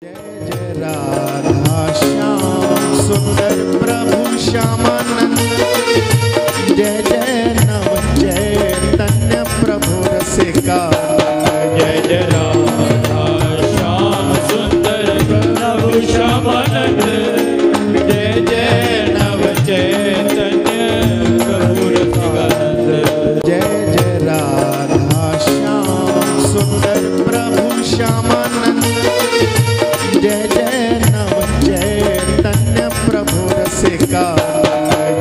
जय जय राधा श्याम सुंदर प्रभु श्यामानंद। जय जय नव चैतन्य प्रभु रसिका। जय जय राधा श्याम सुंदर प्रभु श्यामानंद। जय जय नव चैतन्य प्रभु रसिकानंद। जय जय राधा श्याम सुंदर प्रभु श्यामानंद। जय जय नव चैतन्य प्रभु रसिका।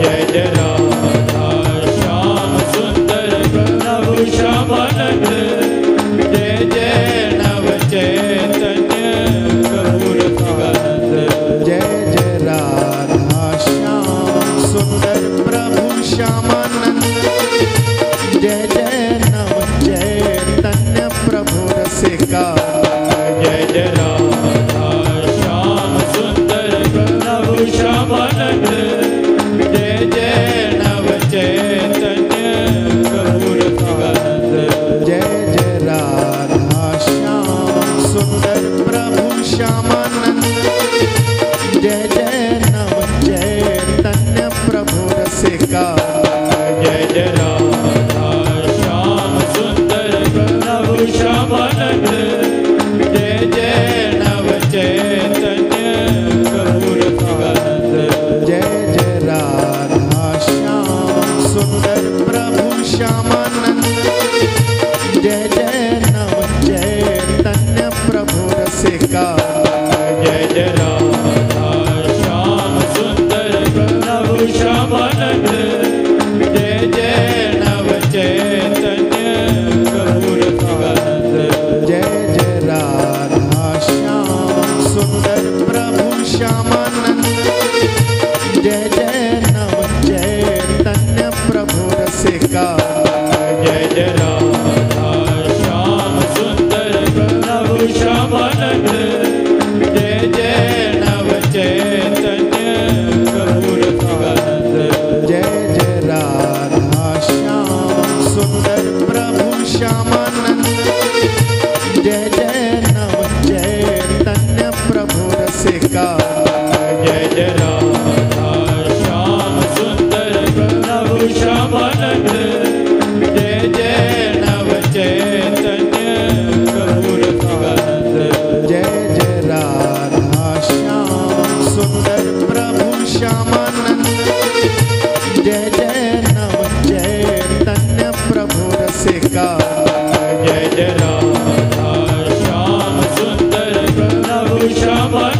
जय जय राधा श्याम सुंदर प्रभु श्यामानंद। जय जय नव चैतन्य प्रभु रसिकानंद। जय जय राधा श्याम सुंदर प्रभु श्यामानंद। जय जय नव चैतन्य प्रभु रसिका। जय जय राधा श्याम सुंदर प्रभु श्यामानंद। जय जय नव चैतन्य प्रभु रसिकानंद। जय जय राधा श्याम सुंदर प्रभु श्यामानंद। जय जय नव चैतन्य प्रभु रसिका। जय जय राधा श्याम सुंदर प्रभु श्यामानंद। जय जय नव चैतन्य प्रभु रसिकानंद। जय जय राधा श्याम सुंदर प्रभु श्यामानंद। जय जय नव चैतन्य प्रभु रसिका। जय जय राधा श्याम सुंदर प्रभु श्यामानंद। जय जय नव चैतन्य प्रभु रसिकानंद। जय जय राधा श्याम सुंदर प्रभु श्यामानंद। जय जय नव चैतन्य प्रभु रसिका। जय जय राधा श्याम सुंदर प्रभु श्यामानंद। जय जय नव चैतन्य प्रभु रसिकानंद। जय जय राधा श्याम सुंदर प्रभु श्यामानंद। जय जय नव चैतन्य प्रभु रसिका। जय जय राधा श्याम सुंदर प्रभु श्यामानंद। जय जय नव चैतन्य प्रभु रसिकानंद। जय जय राधा श्याम सुंदर प्रभु श्यामानंद। जय जय नव चैतन्य प्रभु रसिका। जय जय राधा श्याम सुंदर प्रभु श्यामानंद।